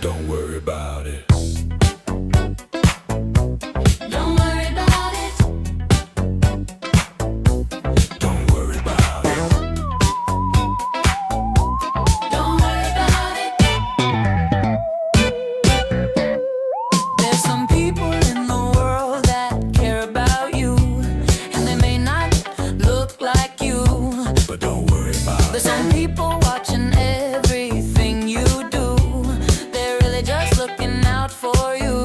Don't worry about it. Don't worry about it. Don't worry about it. Don't worry about it. There's some people in the world that care about you, and they may not look like you. But don't worry about There's it. some people watching everything you do. They're really just looking out for you.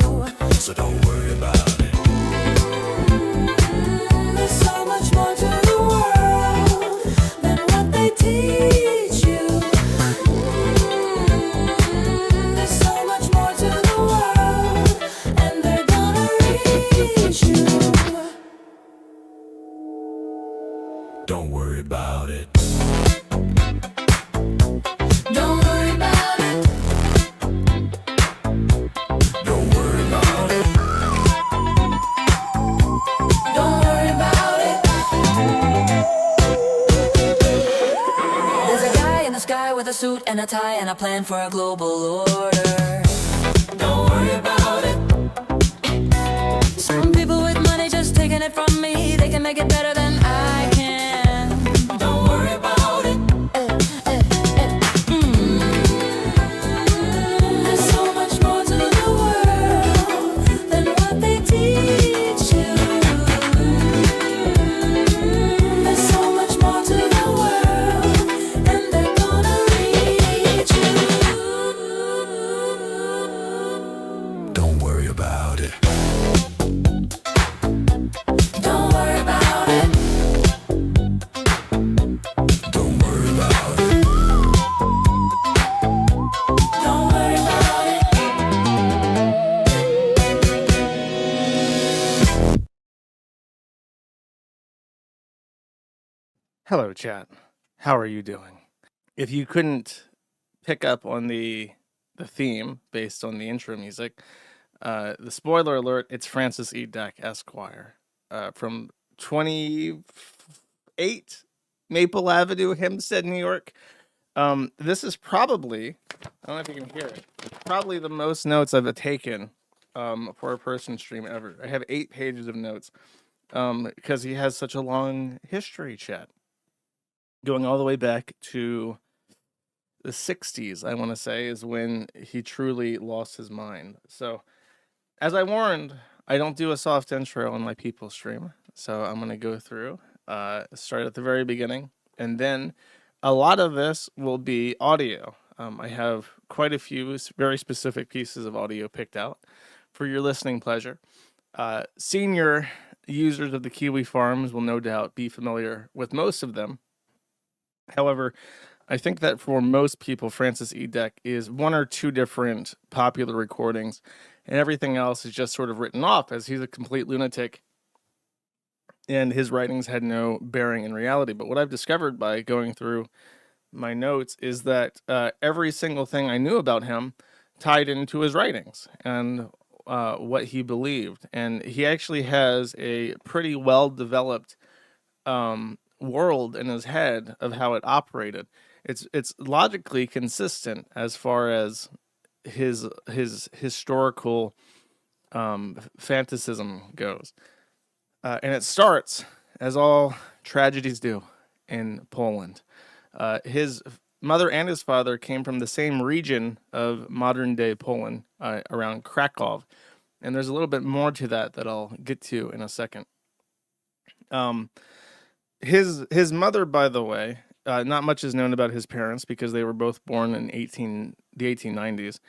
So don't worry about it. There's so much more to the world than what they teach you. There's so much more to the world, and they're gonna reach you. Don't worry about it. Don't worry about it. Don't worry about it. Don't worry about it. There's a guy in the sky with a suit and a tie and a plan for a global order. Don't worry about it. Some people with money just taking it from me. They can make it better than I can. Don't worry about it. There's so much more to the world than what they teach you. There's so much more to the world, and they're gonna reach you. Don't worry about it. Don't worry about it. Don't worry about it. Don't worry about it. Hello, chat. How are you doing? If you couldn't pick up on the theme based on the intro music, the spoiler alert, it's Francis E. Deck, Esquire, from 28 Maple Avenue, Hempstead, New York. This is probably, I don't know if you can hear it, probably the most notes I've taken for a person stream ever. I have 8 pages of notes because he has such a long history, chat. Going all the way back to the 60s, I want to say, is when he truly lost his mind. So, as I warned, I don't do a soft intro on my people stream. So, I'm going to go through, start at the very beginning, and then a lot of this will be audio. I have quite a few very specific pieces of audio picked out for your listening pleasure. Senior users of the Kiwi Farms will no doubt be familiar with most of them. However, I think that for most people, Francis E. Deck is 1 or 2 different popular recordings, and everything else is just sort of written off as he's a complete lunatic and his writings had no bearing in reality. But what I've discovered by going through my notes is that every single thing I knew about him tied into his writings and what he believed. And he actually has a pretty well-developed world in his head of how it operated. It's logically consistent as far as his historical fantasism goes, and it starts as all tragedies do in Poland. His mother and his father came from the same region of modern day Poland, around Krakow, and there's a little bit more to that I'll get to in a second. His mother, by the way, not much is known about his parents because they were both born in the 1890s.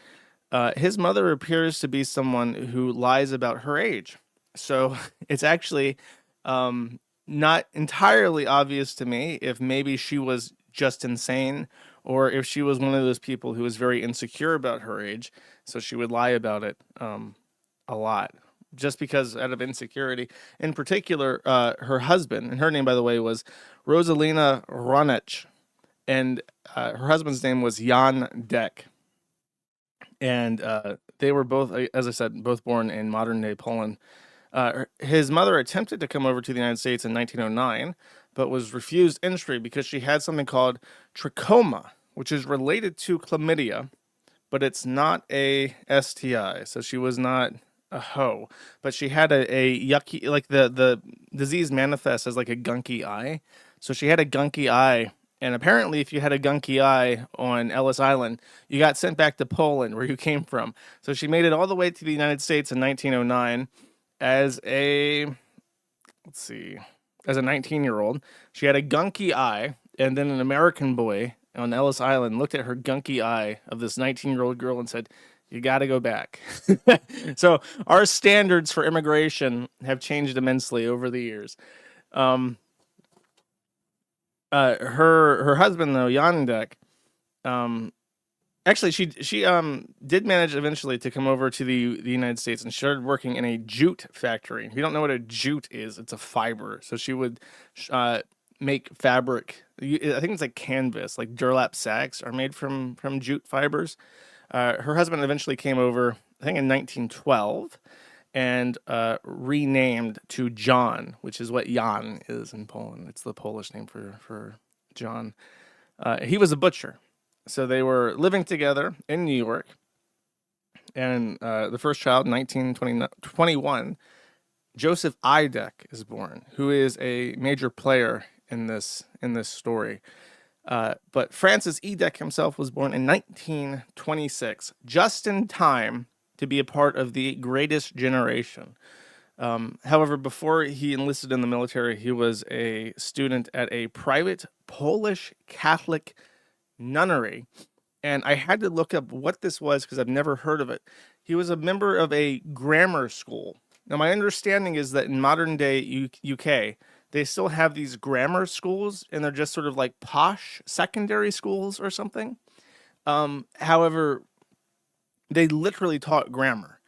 His mother appears to be someone who lies about her age. So it's actually not entirely obvious to me if maybe she was just insane or if she was one of those people who was very insecure about her age. So she would lie about it a lot. Just because out of insecurity. In particular, her husband, and her name, by the way, was Rosalina Ronech, and her husband's name was Jan Deck. And they were both, as I said, both born in modern-day Poland. His mother attempted to come over to the United States in 1909, but was refused entry because she had something called trachoma, which is related to chlamydia, but it's not a STI. So she was not a hoe, but she had a yucky, like the disease manifests as like a gunky eye. So she had a gunky eye. And apparently, if you had a gunky eye on Ellis Island, you got sent back to Poland, where you came from. So she made it all the way to the United States in 1909 as a, let's see, as a 19-year-old. She had a gunky eye, and then an American boy on Ellis Island looked at her gunky eye of this 19-year-old girl and said, "You got to go back." So our standards for immigration have changed immensely over the years. Her husband though, Yandek, actually she did manage eventually to come over to the United States and started working in a jute factory. If you don't know what a jute is, it's a fiber. So she would make fabric. I think it's like canvas, like Durlap sacks are made from jute fibers. Her husband eventually came over, I think in 1912, and renamed to John, which is what Jan is in Poland. It's the Polish name for John. He was a butcher. So they were living together in New York. And the first child, 1921, Joseph Idek is born, who is a major player in this story. But Francis Idek himself was born in 1926, just in time to be a part of the greatest generation. However, before he enlisted in the military, he was a student at a private Polish Catholic nunnery. And I had to look up what this was because I've never heard of it. He was a member of a grammar school. Now, my understanding is that in modern day UK, they still have these grammar schools, and they're just sort of like posh secondary schools or something. However, they literally taught grammar.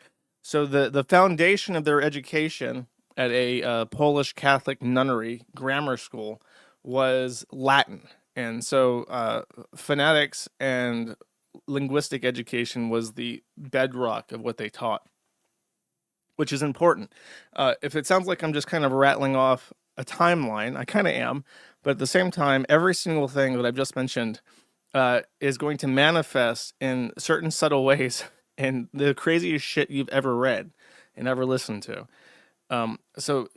So the foundation of their education at a Polish Catholic nunnery grammar school was Latin. And so phonetics and linguistic education was the bedrock of what they taught, which is important. If it sounds like I'm just kind of rattling off a timeline, I kind of am. But at the same time, every single thing that I've just mentioned is going to manifest in certain subtle ways in the craziest shit you've ever read and ever listened to. So,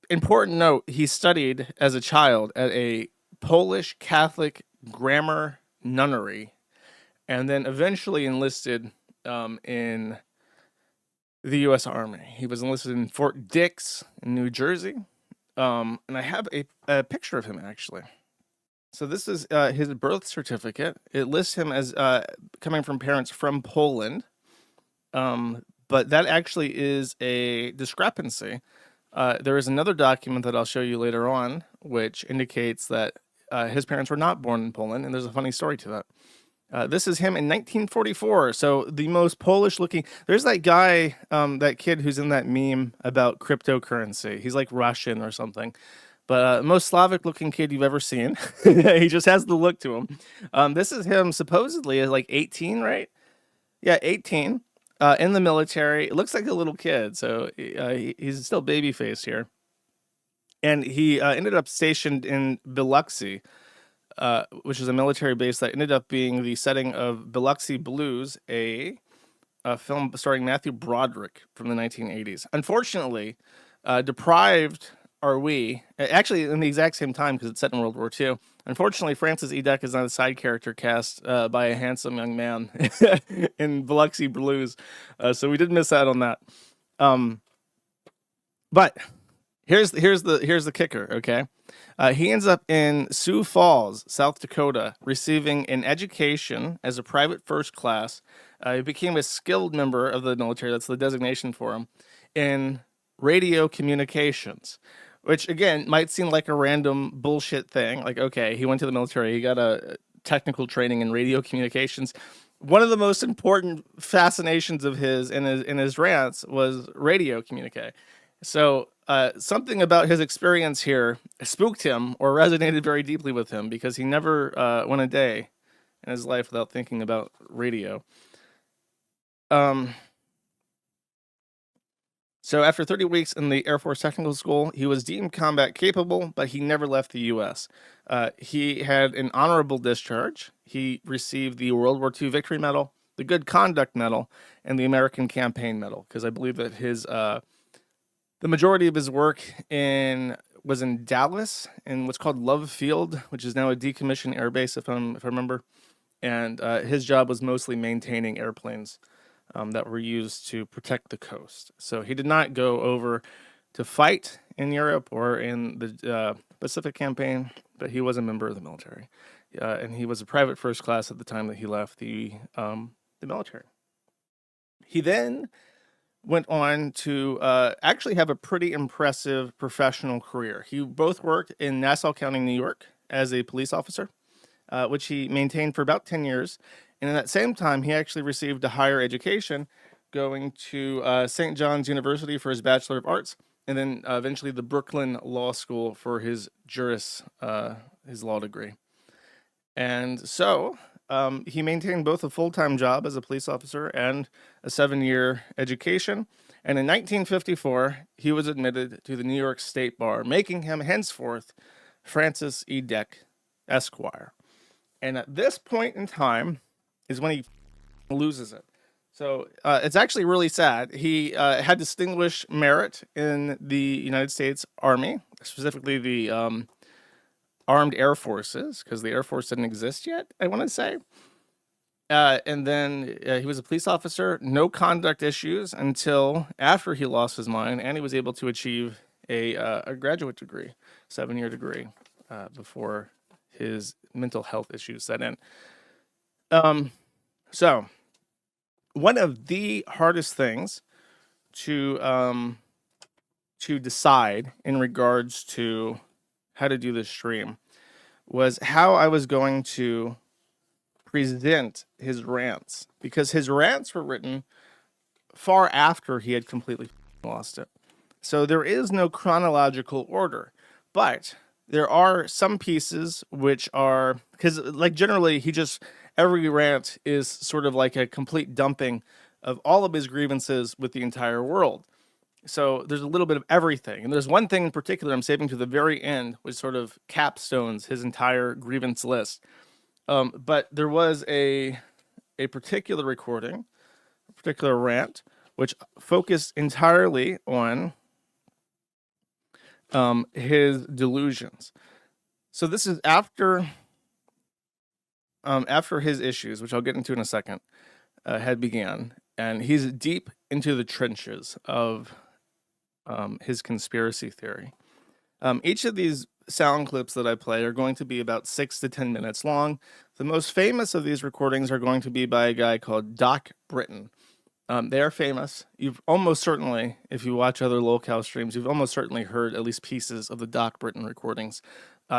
important note, he studied as a child at a Polish Catholic grammar nunnery, and then eventually enlisted in the U.S. Army. He was enlisted in Fort Dix in New Jersey, and I have a picture of him, actually. So this is his birth certificate. It lists him as coming from parents from Poland, but that actually is a discrepancy. There is another document that I'll show you later on, which indicates that his parents were not born in Poland, and there's a funny story to that. This is him in 1944, so the most Polish-looking. There's that guy, that kid who's in that meme about cryptocurrency. He's like Russian or something, but most Slavic-looking kid you've ever seen. He just has the look to him. This is him supposedly as like 18, right? Yeah, 18. In the military. It looks like a little kid, so he's still baby-faced here. And he ended up stationed in Biloxi, which is a military base that ended up being the setting of Biloxi Blues, a film starring Matthew Broderick from the 1980s. Unfortunately, deprived are we, actually in the exact same time because it's set in World War II. Unfortunately, Francis Edek is not a side character cast by a handsome young man in Biloxi Blues, so we did miss out on that. But here's the kicker. Okay, he ends up in Sioux Falls, South Dakota, receiving an education as a private first class. He became a skilled member of the military. That's the designation for him in radio communications. Which, again, might seem like a random bullshit thing. Like, okay, he went to the military. He got a technical training in radio communications. One of the most important fascinations of his in his rants was radio communique. So something about his experience here spooked him or resonated very deeply with him because he never went a day in his life without thinking about radio. So after 30 weeks in the Air Force Technical School, he was deemed combat capable, but he never left the U.S. He had an honorable discharge. He received the World War II Victory Medal, the Good Conduct Medal and the American Campaign Medal, because I believe that his the majority of his work was in Dallas in what's called Love Field, which is now a decommissioned air base, if I remember. And his job was mostly maintaining airplanes that were used to protect the coast. So he did not go over to fight in Europe or in the Pacific campaign, but he was a member of the military. And he was a private first class at the time that he left the military. He then went on to actually have a pretty impressive professional career. He both worked in Nassau County, New York as a police officer, which he maintained for about 10 years. And in that same time, he actually received a higher education, going to St. John's University for his Bachelor of Arts, and then eventually the Brooklyn Law School for his his law degree. And so he maintained both a full-time job as a police officer and a 7-year education. And in 1954, he was admitted to the New York State Bar, making him henceforth Francis E. DEC, Esquire. And at this point in time is when he loses it. So it's actually really sad. He had distinguished merit in the United States Army, specifically the Armed Air Forces, because the Air Force didn't exist yet, I want to say. And then he was a police officer, no conduct issues until after he lost his mind, and he was able to achieve a graduate degree, 7-year degree, before his mental health issues set in. So one of the hardest things to decide in regards to how to do this stream was how I was going to present his rants, because his rants were written far after he had completely lost it. So there is no chronological order, but there are some pieces which are, because like generally every rant is sort of like a complete dumping of all of his grievances with the entire world. So there's a little bit of everything. And there's one thing in particular I'm saving to the very end, which sort of capstones his entire grievance list. But there was a particular recording, a particular rant, which focused entirely on his delusions. So this is after his issues, which I'll get into in a second, had began. And he's deep into the trenches of his conspiracy theory. Each of these sound clips that I play are going to be about 6 to 10 minutes long. The most famous of these recordings are going to be by a guy called Doc Britton. They are famous. You've almost certainly, if you watch other locale streams, you've almost certainly heard at least pieces of the Doc Britton recordings.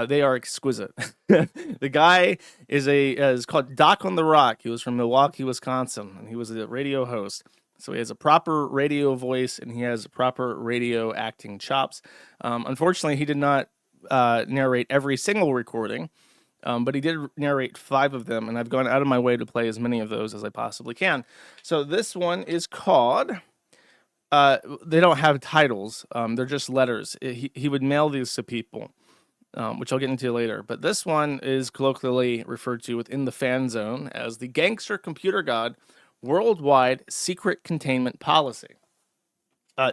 They are exquisite. The guy is called Doc on the Rock. He was from Milwaukee, Wisconsin, and he was a radio host. So he has a proper radio voice, and he has proper radio acting chops. Unfortunately, he did not narrate every single recording, but he did narrate 5 of them, and I've gone out of my way to play as many of those as I possibly can. So this one is called, they don't have titles, they're just letters. He would mail these to people, which I'll get into later. But this one is colloquially referred to within the fan zone as the Gangster Computer God Worldwide Secret Containment Policy.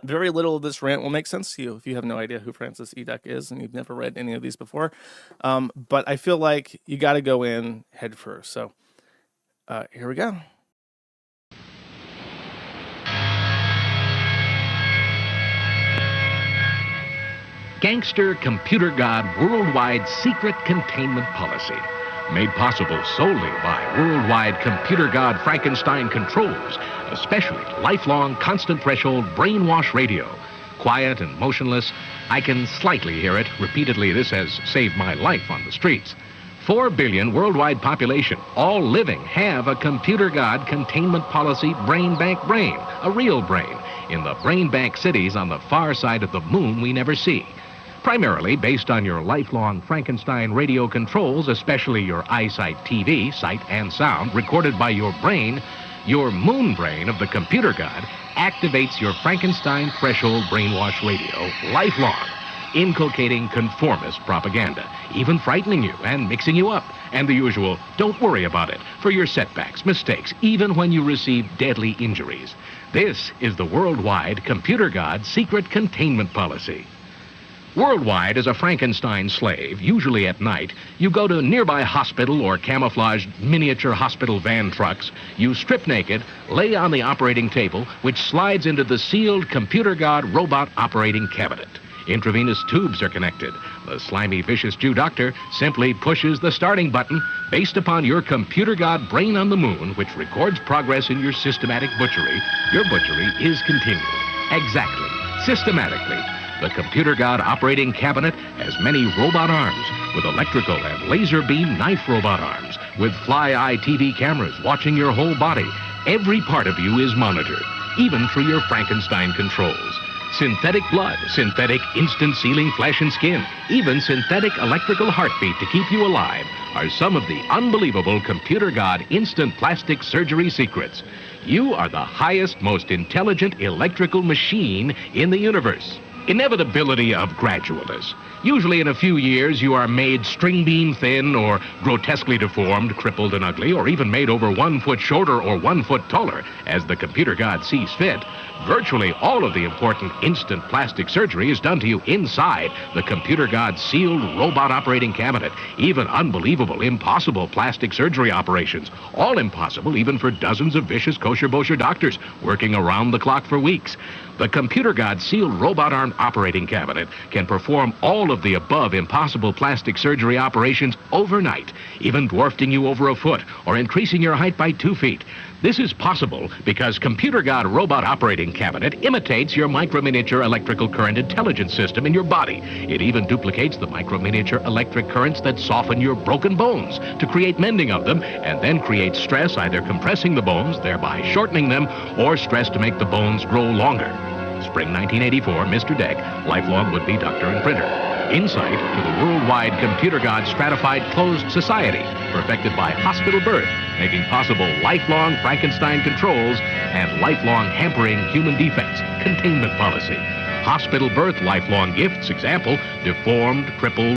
Very little of this rant will make sense to you if you have no idea who Francis E. DEC is and you've never read any of these before. But I feel like you got to go in head first. So here we go. Gangster Computer God Worldwide Secret Containment Policy. Made possible solely by Worldwide Computer God Frankenstein Controls, especially lifelong constant threshold brainwash radio. Quiet and motionless, I can slightly hear it. Repeatedly, this has saved my life on the streets. 4 billion worldwide population, all living, have a Computer God Containment Policy brain bank brain, a real brain, in the brain bank cities on the far side of the moon we never see. Primarily based on your lifelong Frankenstein radio controls, especially your eyesight TV, sight and sound, recorded by your brain, your moon brain of the Computer God activates your Frankenstein threshold brainwash radio lifelong, inculcating conformist propaganda, even frightening you and mixing you up, and the usual "don't worry about it" for your setbacks, mistakes, even when you receive deadly injuries. This is the Worldwide Computer God Secret Containment Policy. Worldwide, as a Frankenstein slave, usually at night, you go to nearby hospital or camouflaged miniature hospital van trucks, you strip naked, lay on the operating table, which slides into the sealed Computer God robot operating cabinet. Intravenous tubes are connected. The slimy, vicious Jew doctor simply pushes the starting button based upon your Computer God brain on the moon, which records progress in your systematic butchery. Your butchery is continued. Exactly. Systematically. The Computer God operating cabinet has many robot arms with electrical and laser beam knife robot arms with fly-eye TV cameras watching your whole body. Every part of you is monitored, even through your Frankenstein controls. Synthetic blood, synthetic instant sealing flesh and skin, even synthetic electrical heartbeat to keep you alive are some of the unbelievable Computer God instant plastic surgery secrets. You are the highest, most intelligent electrical machine in the universe. Inevitability of gradualness. Usually in a few years you are made string beam thin or grotesquely deformed, crippled and ugly, or even made over 1 foot shorter or 1 foot taller, as the Computer God sees fit. Virtually all of the important instant plastic surgery is done to you inside the Computer God sealed robot operating cabinet. Even unbelievable, impossible plastic surgery operations. All impossible even for dozens of vicious kosher-bosher doctors working around the clock for weeks. The Computer God sealed robot arm operating cabinet can perform all of the above impossible plastic surgery operations overnight, even dwarfing you over a foot or increasing your height by 2 feet. This is possible because Computer God robot operating cabinet imitates your micro-miniature electrical current intelligence system in your body. It even duplicates the micro-miniature electric currents that soften your broken bones to create mending of them, and then create stress, either compressing the bones, thereby shortening them, or stress to make the bones grow longer. Spring 1984, Mr. DEC, lifelong would-be doctor and printer. Insight to the worldwide Computer God stratified closed society, perfected by hospital birth, making possible lifelong Frankenstein controls and lifelong hampering human defects, containment policy. Hospital birth lifelong gifts, example, deformed, crippled,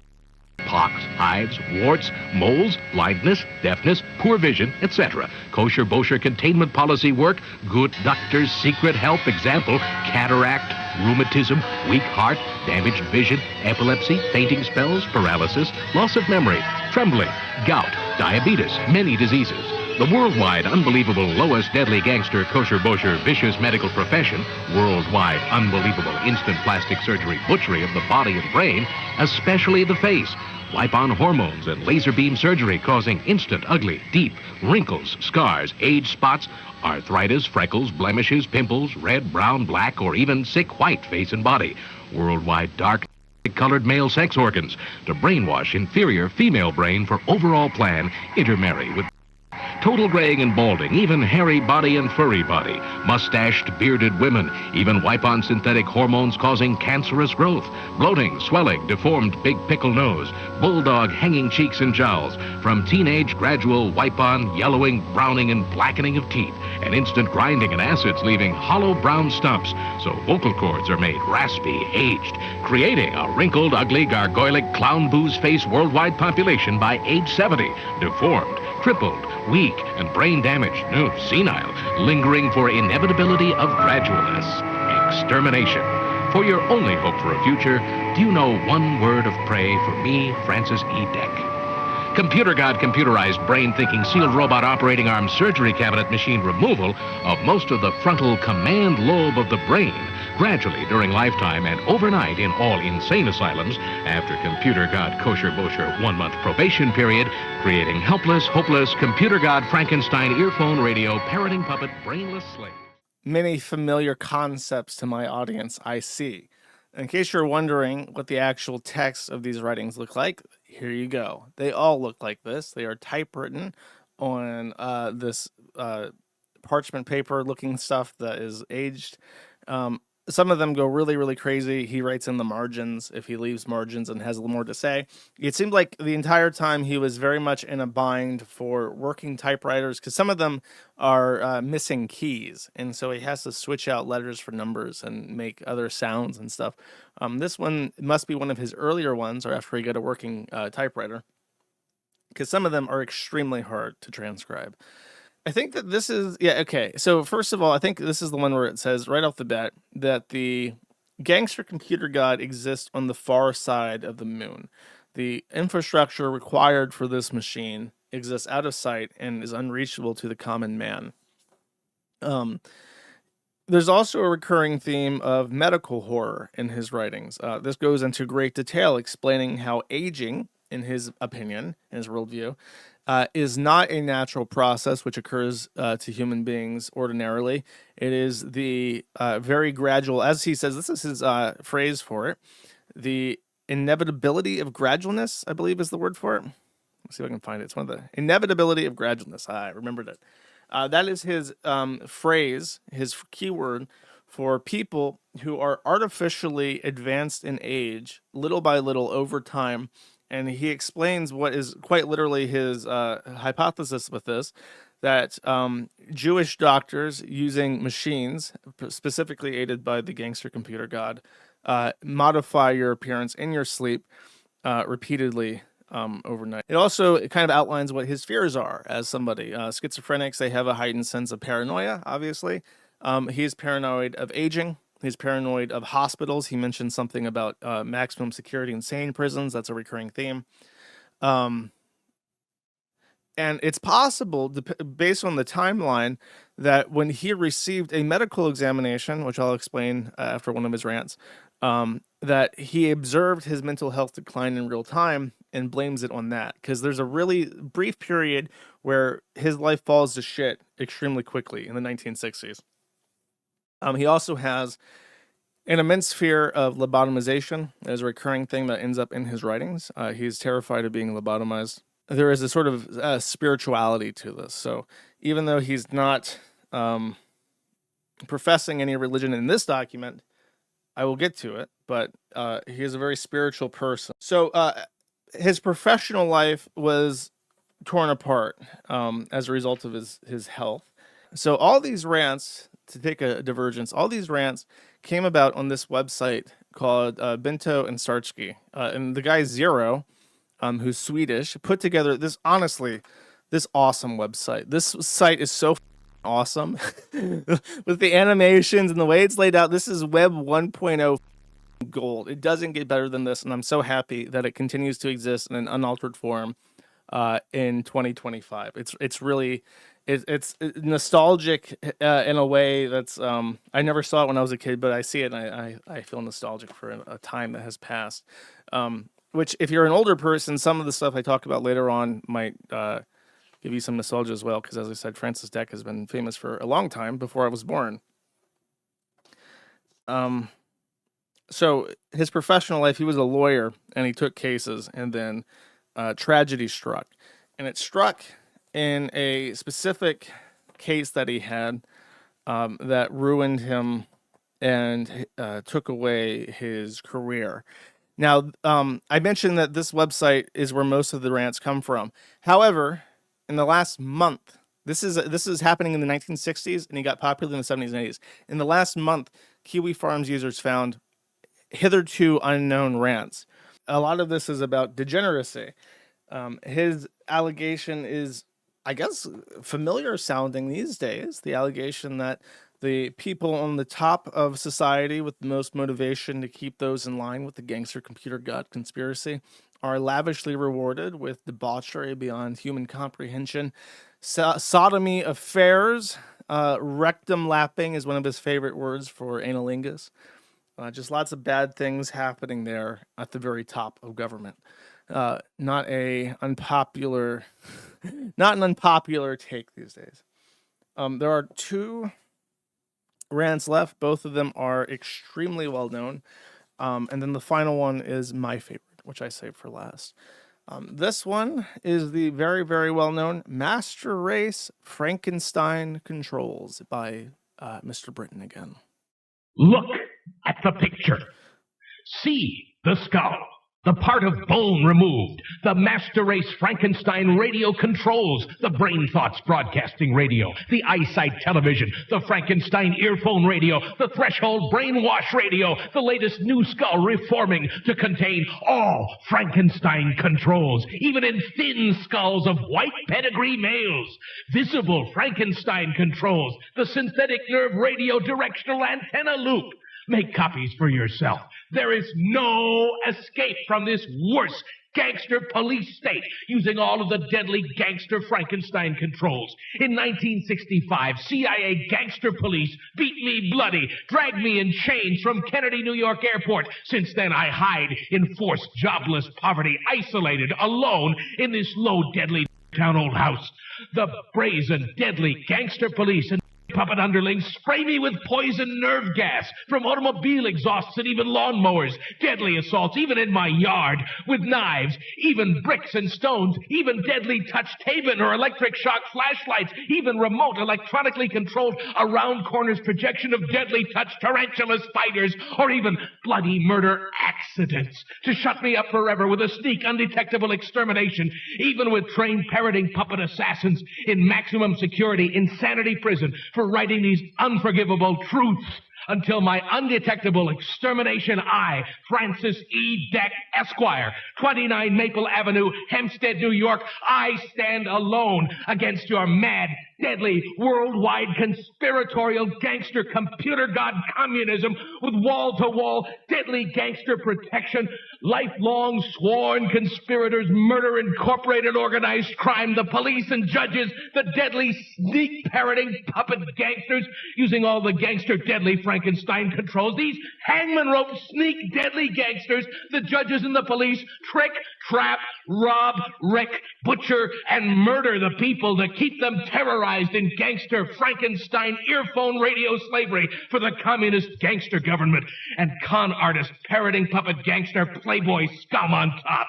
pox, hives, warts, moles, blindness, deafness, poor vision, etc. Kosher-bosher containment policy work, good doctor's secret help, example, cataract, rheumatism, weak heart, damaged vision, epilepsy, fainting spells, paralysis, loss of memory, trembling, gout, diabetes, many diseases. The worldwide unbelievable lowest deadly gangster kosher-bosher vicious medical profession, worldwide unbelievable instant plastic surgery butchery of the body and brain, especially the face. Wipe-on hormones and laser beam surgery causing instant, ugly, deep wrinkles, scars, age spots, arthritis, freckles, blemishes, pimples, red, brown, black, or even sick white face and body. Worldwide dark colored male sex organs to brainwash inferior female brain for overall plan, intermarry with total graying and balding, even hairy body and furry body, mustached, bearded women, even wipe-on synthetic hormones causing cancerous growth, bloating, swelling, deformed big pickle nose, bulldog hanging cheeks and jowls, from teenage gradual wipe-on, yellowing, browning, and blackening of teeth, and instant grinding and acids leaving hollow brown stumps, so vocal cords are made raspy, aged, creating a wrinkled, ugly, gargoylic, clown booze face worldwide population by age 70, deformed, crippled, weak, and brain damaged, no, senile, lingering for inevitability of gradualness, extermination. For your only hope for a future, do you know one word of prayer for me, Francis E. DEC? Computer God computerized brain-thinking sealed robot operating arm surgery cabinet machine removal of most of the frontal command lobe of the brain, gradually during lifetime and overnight in all insane asylums after Computer God kosher-bosher 1-month probation period, creating helpless, hopeless Computer God Frankenstein earphone radio parroting puppet brainless slaves. Many familiar concepts to my audience, I see. In case you're wondering what the actual text of these writings look like, here you go. They all look like this. They are typewritten on this parchment paper looking stuff that is aged. Some of them go really, really crazy. He writes in the margins if he leaves margins and has a little more to say. It seemed like the entire time he was very much in a bind for working typewriters because some of them are missing keys. And so he has to switch out letters for numbers and make other sounds and stuff. This one must be one of his earlier ones or after he got a working typewriter. because some of them are extremely hard to transcribe. I think that this is, yeah, okay. So first of all, I think this is the one where it says right off the bat that the Gangster Computer God exists on the far side of the moon. The infrastructure required for this machine exists out of sight and is unreachable to the common man. There's also a recurring theme of medical horror in his writings. This goes into great detail explaining how aging, in his opinion, in his worldview, is not a natural process which occurs to human beings ordinarily. It is the very gradual, as he says, this is his phrase for it, the inevitability of gradualness, I believe is the word for it. Let's see if I can find it. It's one of the inevitability of gradualness. I remembered it. That is his phrase, his keyword for people who are artificially advanced in age, little by little over time. And he explains what is quite literally his hypothesis with this, that Jewish doctors using machines, specifically aided by the Gangster Computer God, modify your appearance in your sleep repeatedly overnight. It also kind of outlines what his fears are as somebody. Schizophrenics, they have a heightened sense of paranoia, obviously. He's paranoid of aging. He's paranoid of hospitals. He mentioned something about maximum security insane prisons. That's a recurring theme. And it's possible, based on the timeline, that when he received a medical examination, which I'll explain after one of his rants, that he observed his mental health decline in real time and blames it on that. Because there's a really brief period where his life falls to shit extremely quickly in the 1960s. He also has an immense fear of lobotomization as a recurring thing that ends up in his writings. He's terrified of being lobotomized. There is a sort of spirituality to this. So even though he's not professing any religion in this document, I will get to it, but he is a very spiritual person. So his professional life was torn apart as a result of his health. So all these rants, to take a divergence, all these rants came about on this website called Bento and Startsky. And the guy Zero, who's Swedish, put together this awesome website. This site is so awesome with the animations and the way it's laid out. This is Web 1.0 gold. It doesn't get better than this, and I'm so happy that it continues to exist in an unaltered form in 2025. It's really it's nostalgic in a way that's I never saw it when I was a kid, but I see it and I feel nostalgic for a time that has passed. Which, if you're an older person, some of the stuff I talk about later on might give you some nostalgia as well, because as I said, Francis Drake has been famous for a long time before I was born. So his professional life, he was a lawyer and he took cases, and then tragedy struck. And it struck in a specific case that he had that ruined him and took away his career. Now, I mentioned that this website is where most of the rants come from. However, in the last month, this is happening in the 1960s, and he got popular in the 70s and 80s. In the last month, Kiwi Farms users found hitherto unknown rants. A lot of this is about degeneracy. His allegation is, I guess, familiar sounding these days. The allegation that the people on the top of society with the most motivation to keep those in line with the Gangster Computer God conspiracy are lavishly rewarded with debauchery beyond human comprehension. Sodomy affairs, rectum lapping is one of his favorite words for analingus. Just lots of bad things happening there at the very top of government. Not an unpopular take these days. There are two rants left. Both of them are extremely well known. And then the final one is my favorite, which I saved for last. This one is the very, very well known Master Race Frankenstein Controls by Mr. Britain again. Look at the picture. See the skull. The part of bone removed. The master race Frankenstein radio controls. The brain thoughts broadcasting radio. The eyesight television. The Frankenstein earphone radio. The threshold brainwash radio. The latest new skull reforming to contain all Frankenstein controls. Even in thin skulls of white pedigree males. Visible Frankenstein controls. The synthetic nerve radio directional antenna loop. Make copies for yourself. There is no escape from this worse gangster police state using all of the deadly gangster Frankenstein controls. In 1965, CIA gangster police beat me bloody, dragged me in chains from Kennedy, New York airport. Since then, I hide in forced jobless poverty, isolated, alone in this low, deadly town old house. The brazen, deadly gangster police and puppet underlings spray me with poison nerve gas from automobile exhausts and even lawnmowers. Deadly assaults, even in my yard, with knives, even bricks and stones, even deadly touch Tabin or electric shock flashlights, even remote electronically controlled around corners projection of deadly touch tarantula spiders, or even bloody murder accidents to shut me up forever with a sneak undetectable extermination, even with trained parroting puppet assassins in maximum security insanity prison for writing these unforgivable truths until my undetectable extermination. I, Francis E. DEC, Esquire, 29 Maple Avenue, Hempstead, New York, I stand alone against your mad, deadly, worldwide, conspiratorial gangster computer god communism with wall-to-wall, deadly gangster protection, lifelong sworn conspirators, murder, incorporated organized crime, the police and judges, the deadly sneak parroting puppet gangsters using all the gangster deadly Frankenstein controls. These hangman rope sneak deadly gangsters, the judges and the police trick, trap, rob, wreck, butcher, and murder the people to keep them terrorized in gangster Frankenstein earphone radio slavery for the communist gangster government and con artist parroting puppet gangster playboy scum on top.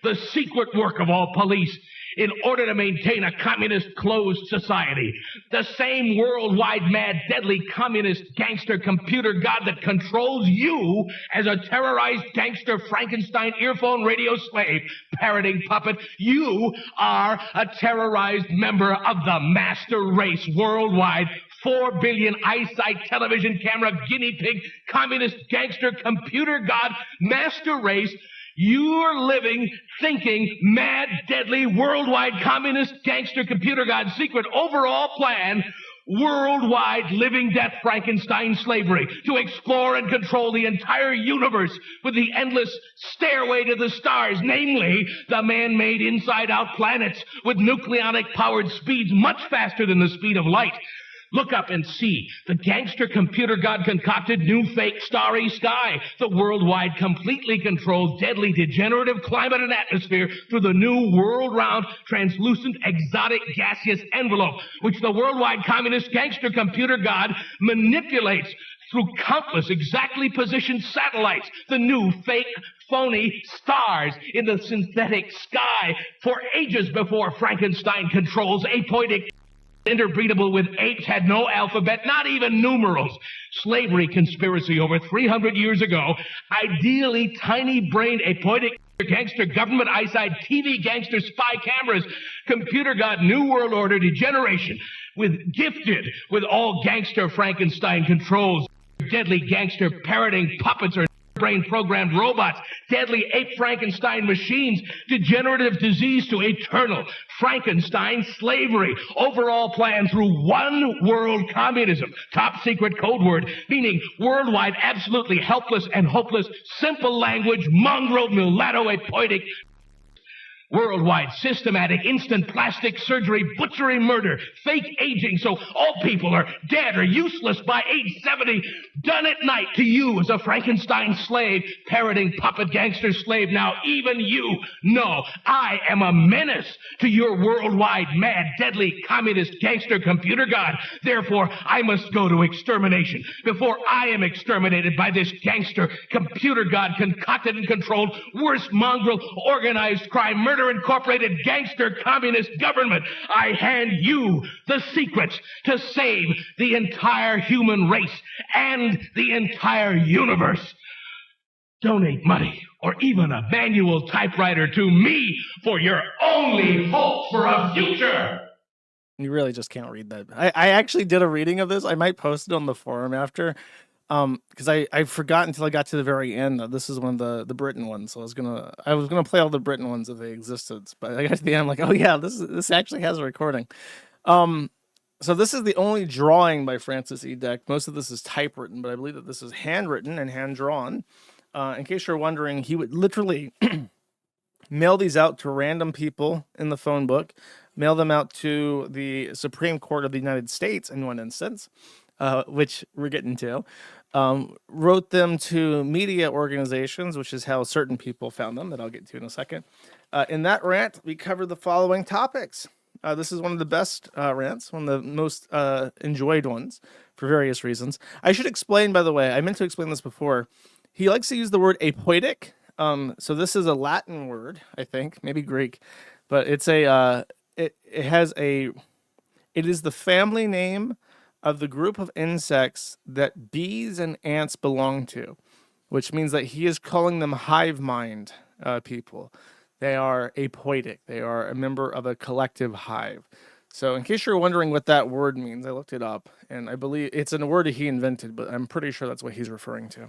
The secret work of all police in order to maintain a communist closed society. The same worldwide mad, deadly communist gangster computer god that controls you as a terrorized gangster Frankenstein earphone radio slave, parroting puppet. You are a terrorized member of the master race worldwide. 4 billion eyesight television camera guinea pig communist gangster computer god master race. You're living, thinking, mad, deadly, worldwide communist gangster computer god secret overall plan, worldwide living death Frankenstein slavery to explore and control the entire universe with the endless stairway to the stars, namely the man-made inside-out planets with nucleonic powered speeds much faster than the speed of light. Look up and see the gangster computer god concocted new fake starry sky, the worldwide completely controlled deadly degenerative climate and atmosphere through the new world-round translucent exotic gaseous envelope, which the worldwide communist gangster computer god manipulates through countless exactly positioned satellites, the new fake phony stars in the synthetic sky for ages before Frankenstein controls apoic interbreedable with apes had no alphabet, not even numerals. Slavery conspiracy over 300 years ago. Ideally tiny-brained apoic gangster government eyesight TV gangster spy cameras. Computer god new world order degeneration gifted with all gangster Frankenstein controls. Deadly gangster parroting puppets or brain programmed robots, deadly ape Frankenstein machines, degenerative disease to eternal Frankenstein slavery, overall plan through one world communism, top secret code word, meaning worldwide absolutely helpless and hopeless, simple language, mongrel, mulatto, apoic, worldwide systematic instant plastic surgery, butchery, murder, fake aging so all people are dead or useless by age 70, done at night to you as a Frankenstein slave, parroting puppet gangster slave. Now even you know I am a menace to your worldwide mad, deadly communist gangster computer god. Therefore, I must go to extermination before I am exterminated by this gangster computer god concocted and controlled worst mongrel organized crime murder incorporated gangster communist government. I hand you the secrets to save the entire human race and the entire universe. Donate money or even a manual typewriter to me for your only hope for a future. You really just can't read that. I actually did a reading of this. I might post it on the forum after, because I forgot until I got to the very end that this is one of the Britain ones. So I was gonna play all the Britain ones if they existed, but I got to the end, I'm like, oh yeah, this actually has a recording. So this is the only drawing by Francis E. Deck. Most of this is typewritten, but I believe that this is handwritten and hand drawn. In case you're wondering, he would literally mail these out to random people in the phone book, mail them out to the Supreme Court of the United States in one instance, which we're getting to, wrote them to media organizations, which is how certain people found them, that I'll get to in a second. In that rant, we covered the following topics. This is one of the best rants, one of the most enjoyed ones for various reasons. I should explain, by the way, I meant to explain this before. He likes to use the word apoetic. So this is a Latin word, I think, maybe Greek, but it's it is the family name of the group of insects that bees and ants belong to, which means that he is calling them hive mind people. They are apoetic. They are a member of a collective hive. So in case you're wondering what that word means, I looked it up, and I believe it's a word he invented, but I'm pretty sure that's what he's referring to.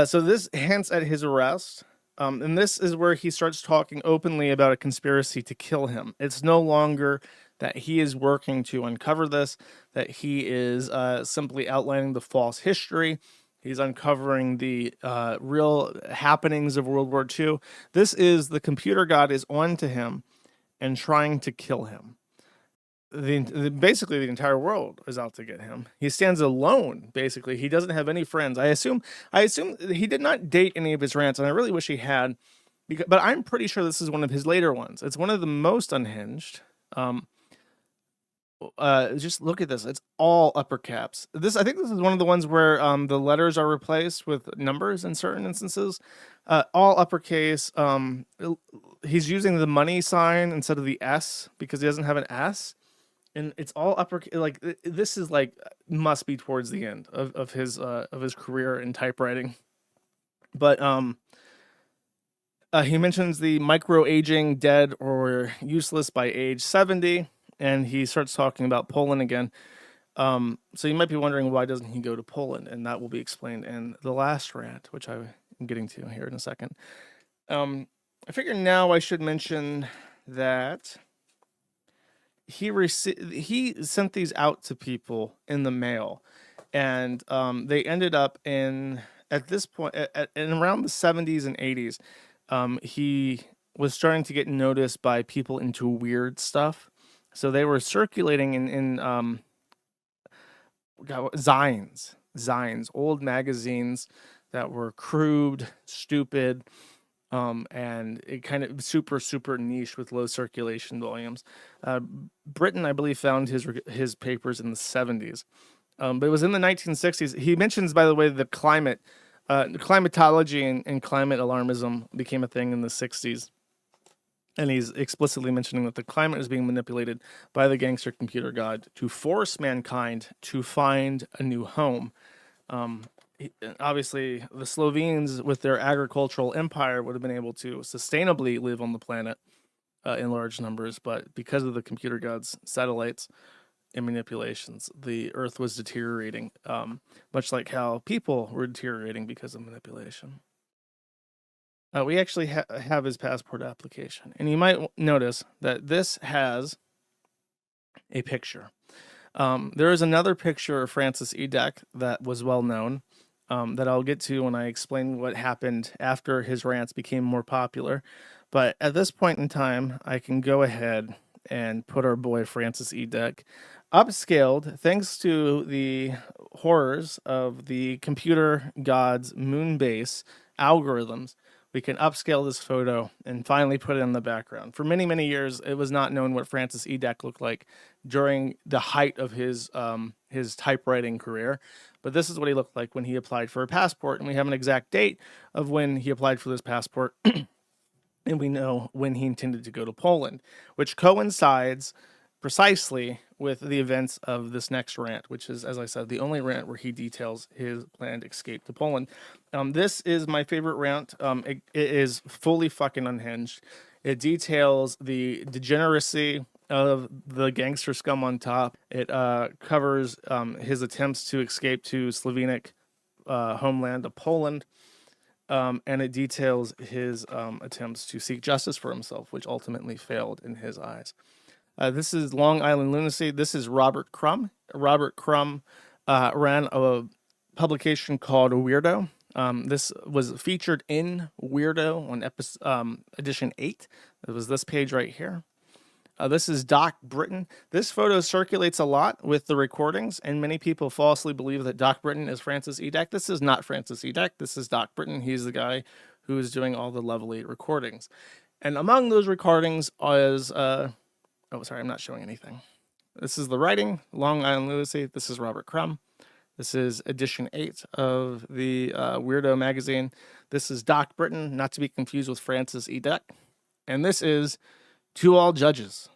So this hints at his arrest. And this is where he starts talking openly about a conspiracy to kill him. It's no longer that he is working to uncover this, that he is simply outlining the false history. He's uncovering the real happenings of World War II. This is the computer god is on to him and trying to kill him. Basically the entire world is out to get him. He stands alone. Basically, he doesn't have any friends. I assume he did not date any of his rants, and I really wish he had. But I'm pretty sure this is one of his later ones. It's one of the most unhinged. Just look at this. It's all upper caps. I think this is one of the ones where the letters are replaced with numbers in certain instances. All uppercase. He's using the money sign instead of the S because he doesn't have an S. And it's all upper, like this is like must be towards the end of his career in typewriting. But he mentions the micro aging, dead or useless by age 70, and he starts talking about Poland again. So you might be wondering, why doesn't he go to Poland? And that will be explained in the last rant, which I'm getting to here in a second. I figure now I should mention that he sent these out to people in the mail, and they ended up at this point in around the 70s and 80s. He was starting to get noticed by people into weird stuff, so they were circulating in zines, old magazines that were crude, stupid, and it kind of super niche with low circulation volumes. Britain, I believe, found his papers in the 70s, but it was in the 1960s. He mentions, by the way, the climatology and climate alarmism became a thing in the 60s, and he's explicitly mentioning that the climate is being manipulated by the Gangster Computer God to force mankind to find a new home. Obviously, the Slovenes, with their agricultural empire, would have been able to sustainably live on the planet in large numbers, but because of the computer god's satellites and manipulations, the Earth was deteriorating, much like how people were deteriorating because of manipulation. We actually have his passport application, and you might notice that this has a picture. There is another picture of Francis E. Deck that was well known, that I'll get to when I explain what happened after his rants became more popular. But at this point in time, I can go ahead and put our boy Francis E. Deck upscaled thanks to the horrors of the computer god's moon base algorithms. We can upscale this photo and finally put it in the background. For many years, it was not known what Francis E. Deck looked like during the height of his typewriting career. But this is what he looked like when he applied for a passport. And we have an exact date of when he applied for this passport. And we know when he intended to go to Poland, which coincides precisely with the events of this next rant, which is, as I said, the only rant where he details his planned escape to Poland. This is my favorite rant. It is fully fucking unhinged. It details the degeneracy of the gangster scum on top. It covers his attempts to escape to Slovenic homeland of Poland. And it details his attempts to seek justice for himself, which ultimately failed in his eyes. This is Long Island Lunacy. This is Robert Crumb. Robert Crumb ran a publication called Weirdo. This was featured in Weirdo on edition 8. It was this page right here. This is Doc Britton. This photo circulates a lot with the recordings, and many people falsely believe that Doc Britton is Francis Edek. This is not Francis Edek. This is Doc Britton. He's the guy who is doing all the Level 8 recordings. And among those recordings is... oh, sorry, I'm not showing anything. This is the writing, Long Island Lunacy. This is Robert Crumb. This is edition 8 of the Weirdo magazine. This is Doc Britton, not to be confused with Francis Edek. And this is To All Judges.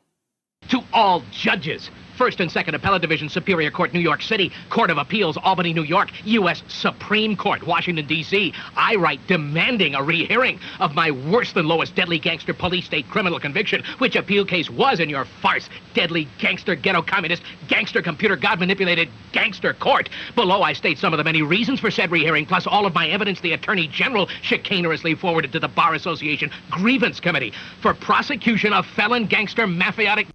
To all judges. First and Second Appellate Division, Superior Court, New York City. Court of Appeals, Albany, New York. U.S. Supreme Court, Washington, D.C. I write demanding a rehearing of my worse than lowest deadly gangster police state criminal conviction, which appeal case was in your farce, deadly gangster, ghetto communist, gangster computer god manipulated gangster court. Below I state some of the many reasons for said rehearing, plus all of my evidence the Attorney General chicanerously forwarded to the Bar Association Grievance Committee for prosecution of felon gangster mafiotic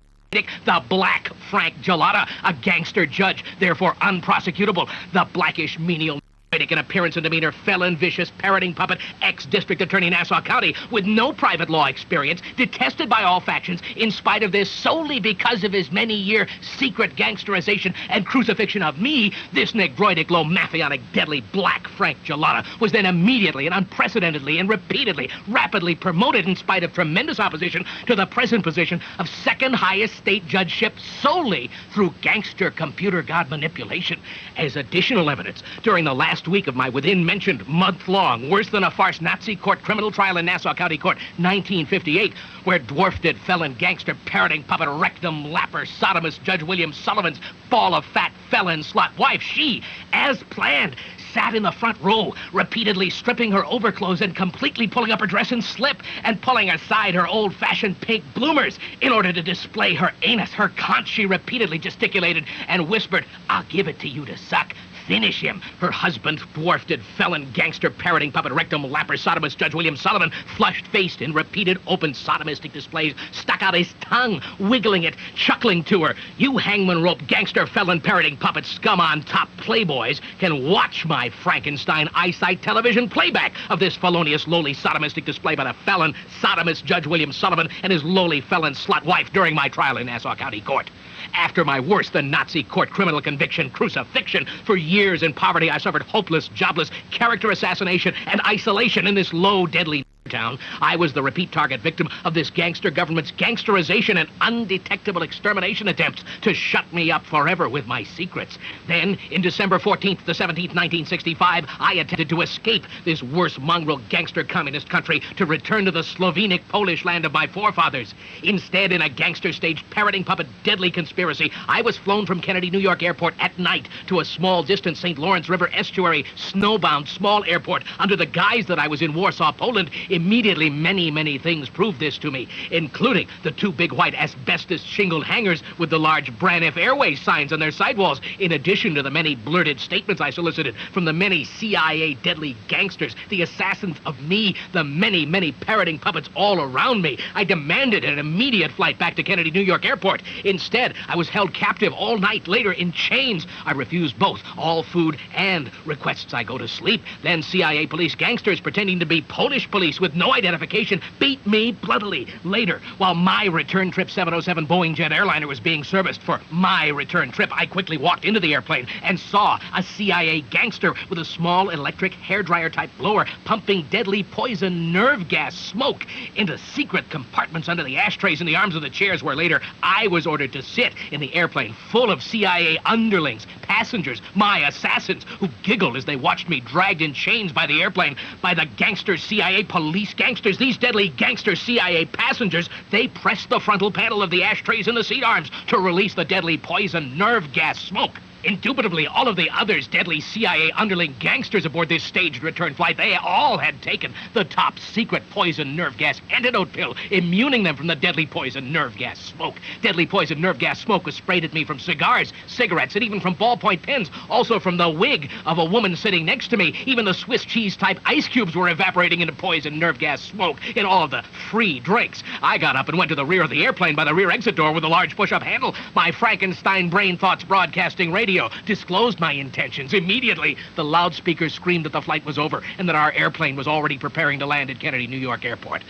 the Black Frank Gelada, a gangster judge, therefore unprosecutable. The blackish, menial, in appearance and demeanor, felon, vicious, parroting puppet, ex-district attorney, Nassau County, with no private law experience, detested by all factions, in spite of this, solely because of his many-year secret gangsterization and crucifixion of me, this negroidic, low, mafionic, deadly Black Frank Gelada was then immediately and unprecedentedly and repeatedly, rapidly promoted in spite of tremendous opposition to the present position of second highest state judgeship solely through gangster computer god manipulation. As additional evidence, during the last week of my within-mentioned month-long, worse-than-a-farce Nazi court criminal trial in Nassau County Court, 1958, where dwarfed felon gangster parroting puppet rectum lapper sodomist Judge William Sullivan's ball of fat felon slut wife, she, as planned, sat in the front row, repeatedly stripping her overclothes and completely pulling up her dress and slip and pulling aside her old-fashioned pink bloomers in order to display her anus, her conch. She repeatedly gesticulated and whispered, "I'll give it to you to suck. Finish him." Her husband, dwarfed felon gangster parroting puppet rectum lapper sodomist Judge William Sullivan, flushed-faced in repeated open sodomistic displays, stuck out his tongue, wiggling it, chuckling to her. "You hangman rope gangster felon parroting puppet scum on top playboys can watch my Frankenstein eyesight television playback of this felonious lowly sodomistic display by the felon sodomist Judge William Sullivan and his lowly felon slut wife during my trial in Nassau County Court. After my worse-than-Nazi court criminal conviction, crucifixion, for years in poverty, I suffered hopeless, jobless, character assassination, and isolation in this low, deadly town. I was the repeat target victim of this gangster government's gangsterization and undetectable extermination attempts to shut me up forever with my secrets. Then, in December 14th to 17th, 1965, I attempted to escape this worse mongrel gangster communist country to return to the Slovenic Polish land of my forefathers. Instead, in a gangster-staged parroting puppet deadly conspiracy, I was flown from Kennedy, New York Airport at night to a small distant St. Lawrence River estuary, snowbound small airport under the guise that I was in Warsaw, Poland. Immediately, many things proved this to me, including the two big white asbestos shingled hangars with the large Braniff Airways signs on their sidewalls, in addition to the many blurted statements I solicited from the many CIA deadly gangsters, the assassins of me, the many parroting puppets all around me. I demanded an immediate flight back to Kennedy, New York Airport. Instead, I was held captive all night later in chains. I refused both all food and requests I go to sleep. Then CIA police gangsters pretending to be Polish police with no identification beat me bloodily. Later, while my return trip 707 Boeing jet airliner was being serviced for my return trip, I quickly walked into the airplane and saw a CIA gangster with a small electric hairdryer type blower pumping deadly poison nerve gas smoke into secret compartments under the ashtrays in the arms of the chairs, where later I was ordered to sit in the airplane full of CIA underlings, passengers, my assassins, who giggled as they watched me dragged in chains by the airplane by the gangster CIA police gangsters. These deadly gangster CIA passengers, they pressed the frontal panel of the ashtrays in the seat arms to release the deadly poison nerve gas smoke. Indubitably, all of the others deadly CIA underling gangsters aboard this staged return flight, they all had taken the top secret poison nerve gas antidote pill, immuning them from the deadly poison nerve gas smoke. Deadly poison nerve gas smoke was sprayed at me from cigars, cigarettes, and even from ballpoint pens, also from the wig of a woman sitting next to me. Even the Swiss cheese type ice cubes were evaporating into poison nerve gas smoke in all of the free drinks. I got up and went to the rear of the airplane by the rear exit door with a large push-up handle. My Frankenstein brain thoughts broadcasting radio disclosed my intentions. Immediately, the loudspeakers screamed that the flight was over and that our airplane was already preparing to land at Kennedy, New York Airport.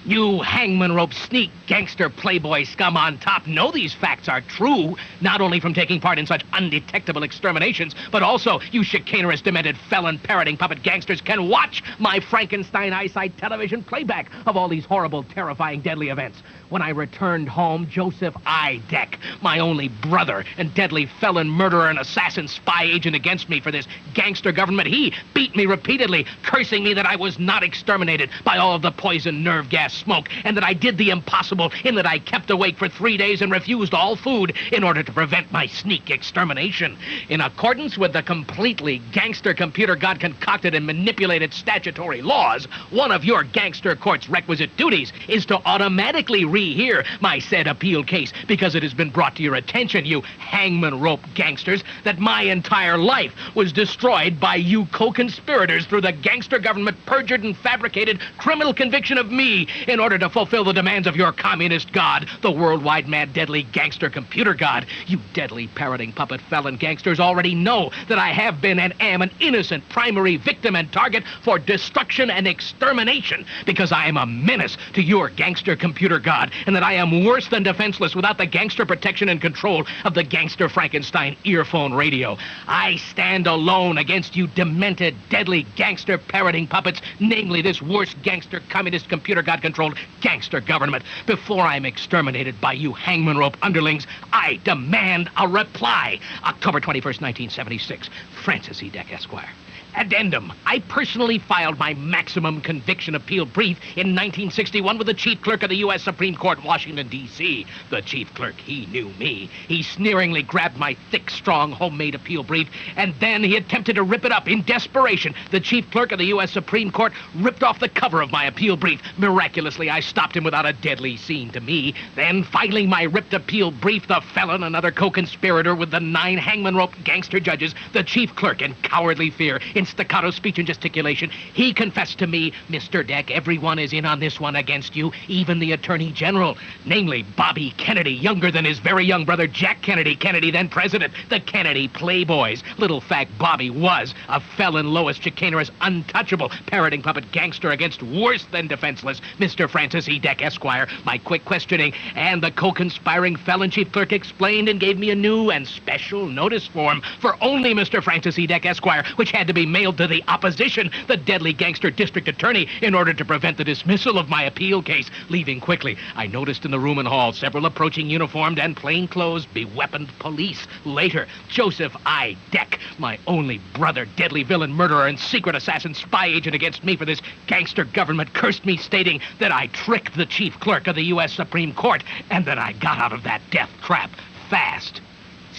You hangman rope sneak gangster playboy scum on top know these facts are true, not only from taking part in such undetectable exterminations, but also you chicanerous, demented, felon, parroting puppet gangsters can watch my Frankenstein eyesight television playback of all these horrible, terrifying, deadly events. When I returned home, Joseph I. DEC, my only brother and deadly felon, murderer, and assassin spy agent against me for this gangster government, he beat me repeatedly, cursing me that I was not exterminated by all of the poison nerve gas smoke, and that I did the impossible in that I kept awake for 3 days and refused all food in order to prevent my sneak extermination. In accordance with the completely gangster computer god concocted and manipulated statutory laws, one of your gangster court's requisite duties is to automatically rehear my said appeal case, because it has been brought to your attention, you hangman rope gangsters, that my entire life was destroyed by you co-conspirators through the gangster government perjured and fabricated criminal conviction of me in order to fulfill the demands of your communist god, the worldwide mad deadly gangster computer god. You deadly parroting puppet felon gangsters already know that I have been and am an innocent primary victim and target for destruction and extermination, because I am a menace to your gangster computer god, and that I am worse than defenseless without the gangster protection and control of the gangster Frankenstein earphone radio. I stand alone against you demented, deadly gangster parroting puppets, namely this worst gangster communist computer god controlled gangster government. Before I'm exterminated by you hangman rope underlings, I demand a reply. October 21st, 1976. Francis E. DEC, Esquire. Addendum. I personally filed my maximum conviction appeal brief in 1961 with the chief clerk of the U.S. Supreme Court, Washington, D.C. The chief clerk, he knew me. He sneeringly grabbed my thick, strong, homemade appeal brief, and then he attempted to rip it up. In desperation, the chief clerk of the U.S. Supreme Court ripped off the cover of my appeal brief. Miraculously, I stopped him without a deadly scene to me. Then, filing my ripped appeal brief, the felon, another co-conspirator with the 9 hangman rope gangster judges, the chief clerk, in cowardly fear, in staccato speech and gesticulation, he confessed to me, Mr. DEC, everyone is in on this one against you, even the Attorney General, namely Bobby Kennedy, younger than his very young brother Jack Kennedy, Kennedy then president, the Kennedy Playboys. Little fact, Bobby was a felon, lowest, chicanerous, untouchable, parroting puppet gangster against worse than defenseless Mr. Francis E. DEC, Esquire. My quick questioning and the co-conspiring felon chief clerk explained and gave me a new and special notice form for only Mr. Francis E. DEC, Esquire, which had to be mailed to the opposition, the deadly gangster district attorney, in order to prevent the dismissal of my appeal case. Leaving quickly, I noticed in the room and hall several approaching uniformed and plainclothes, beweaponed police. Later, Joseph I. DEC, my only brother, deadly villain, murderer, and secret assassin spy agent against me for this gangster government, cursed me, stating that I tricked the chief clerk of the U.S. Supreme Court and that I got out of that death trap fast.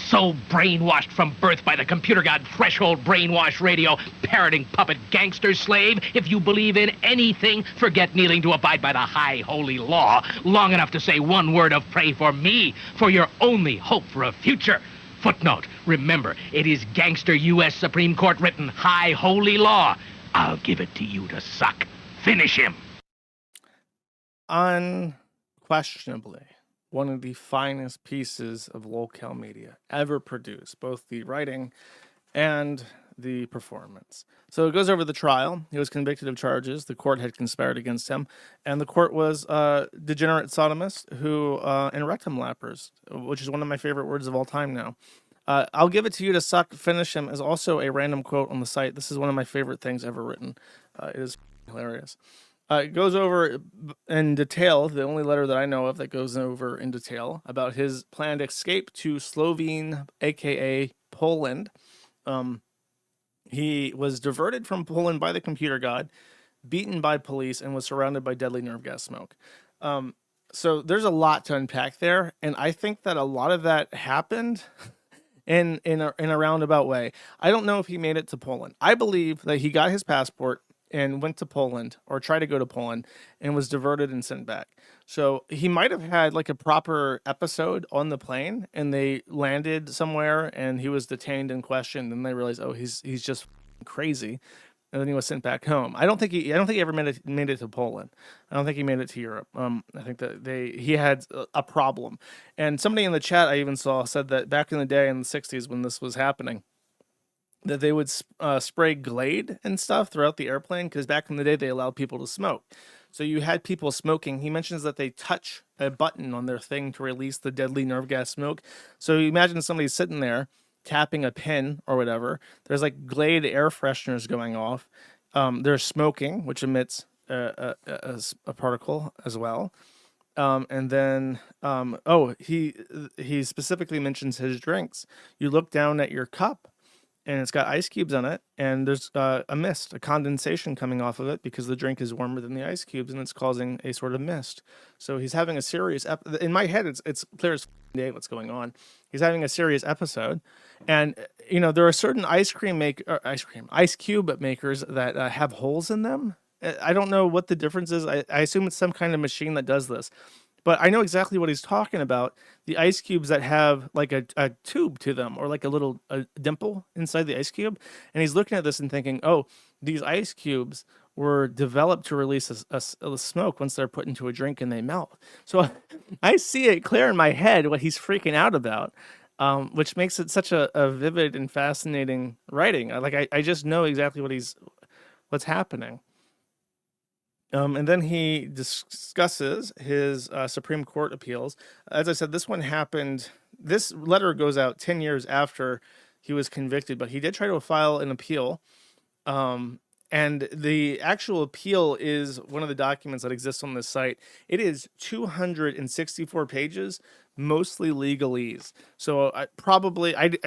So brainwashed from birth by the computer god threshold brainwash radio, parroting puppet gangster slave, if you believe in anything, forget kneeling to abide by the high holy law long enough to say one word of pray for me, for your only hope for a future. Footnote, remember, it is gangster U.S. Supreme Court written high holy law. I'll give it to you to suck. Finish him. Unquestionably, one of the finest pieces of locale media ever produced, both the writing and the performance. So it goes over the trial. He was convicted of charges. The court had conspired against him, and the court was degenerate sodomists who and rectum lappers, which is one of my favorite words of all time now. I'll give it to you to suck, finish him is also a random quote on the site. This is one of my favorite things ever written. It is hilarious. It goes over in detail, the only letter that I know of that goes over in detail about his planned escape to Slovene, aka Poland. Um, he was diverted from Poland by the computer god, beaten by police, and was surrounded by deadly nerve gas smoke. Um, so there's a lot to unpack there, and I think that a lot of that happened in a roundabout way. I don't know if he made it to Poland. I believe that he got his passport and went to Poland or tried to go to Poland and was diverted and sent back. So he might have had like a proper episode on the plane and they landed somewhere and he was detained and questioned and they realized, oh, he's just crazy. And then he was sent back home. I don't think he ever made it to Poland. I don't think he made it to Europe. I think that he had a problem. And somebody in the chat I even saw said that back in the day in the 60s when this was happening, that they would spray Glade and stuff throughout the airplane because back in the day they allowed people to smoke. So you had people smoking. He mentions that they touch a button on their thing to release the deadly nerve gas smoke. So you imagine somebody sitting there tapping a pin or whatever. There's like Glade air fresheners going off. There's smoking, which emits a particle as well. And then, he specifically mentions his drinks. You look down at your cup and it's got ice cubes on it, and there's a mist, a condensation coming off of it because the drink is warmer than the ice cubes, and it's causing a sort of mist. So he's having a serious. In my head, it's clear as day what's going on. He's having a serious episode, and there are certain ice cube makers that have holes in them. I don't know what the difference is. I assume it's some kind of machine that does this. But I know exactly what he's talking about. The ice cubes that have like a tube to them or like a dimple inside the ice cube. And he's looking at this and thinking, oh, these ice cubes were developed to release a smoke once they're put into a drink and they melt. So I see it clear in my head what he's freaking out about, which makes it such a vivid and fascinating writing. I just know exactly what's happening. And then he discusses his Supreme Court appeals. As I said, this one happened. This letter goes out 10 years after he was convicted, but he did try to file an appeal. And the actual appeal is one of the documents that exists on this site. It is 264 pages, mostly legalese. So I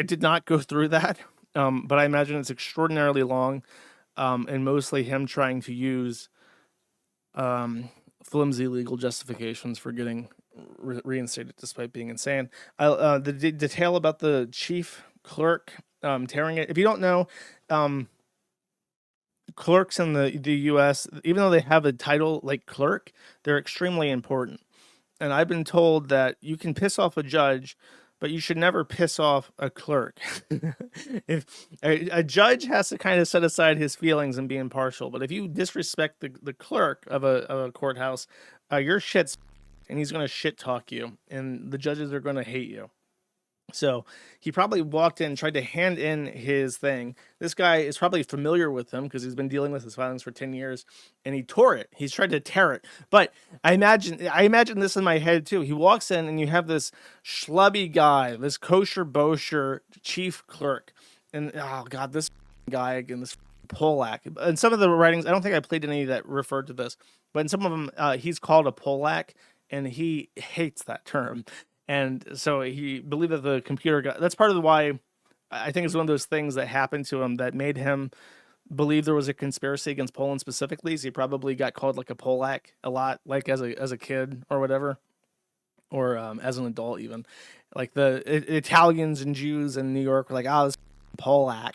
did not go through that, but I imagine it's extraordinarily long, and mostly him trying to use flimsy legal justifications for getting reinstated despite being insane. The detail about the chief clerk tearing it. If you don't know, clerks in the U.S., even though they have a title like clerk, they're extremely important. And I've been told that you can piss off a judge, but you should never piss off a clerk. If a judge has to kind of set aside his feelings and be impartial, but if you disrespect the clerk of a courthouse, your shit's, and he's going to shit talk you, and the judges are going to hate you. So he probably walked in, tried to hand in his thing. This guy is probably familiar with him because he's been dealing with his filings for 10 years, and he tore it. He's tried to tear it. But I imagine this in my head too. He walks in and you have this schlubby guy, this kosher bosher chief clerk. And oh God, this guy again, this Polak. And some of the writings, I don't think I played any that referred to this, but in some of them, he's called a Polak, and he hates that term. And so he believed that the computer god, that's part of why I think it's one of those things that happened to him that made him believe there was a conspiracy against Poland specifically. So he probably got called like a Polak a lot, like as a kid or whatever, or as an adult even. Like the Italians and Jews in New York were like, oh, this Polak.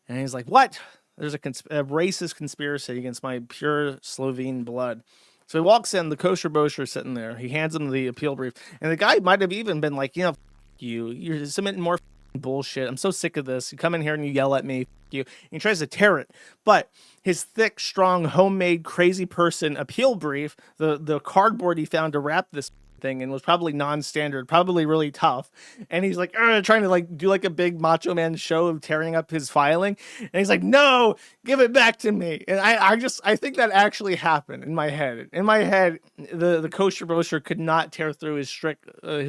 And he's like, what? There's a racist conspiracy against my pure Slovene blood. So he walks in, the kosher bosher is sitting there. He hands him the appeal brief. And the guy might have even been like, you're submitting more bullshit. I'm so sick of this. You come in here and you yell at me, you. And he tries to tear it. But his thick, strong, homemade, crazy person appeal brief, the cardboard he found to wrap this thing and was probably non-standard, probably really tough. And he's like trying to like do like a big macho man show of tearing up his filing. And he's like, no, give it back to me. And I think that actually happened in my head. In my head, the kosher bosher could not tear through his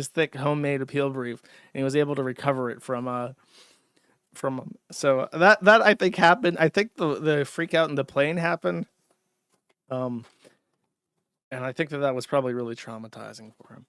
thick homemade appeal brief, and he was able to recover it from him. So that I think happened. I think the freak out in the plane happened. And I think that was probably really traumatizing for him.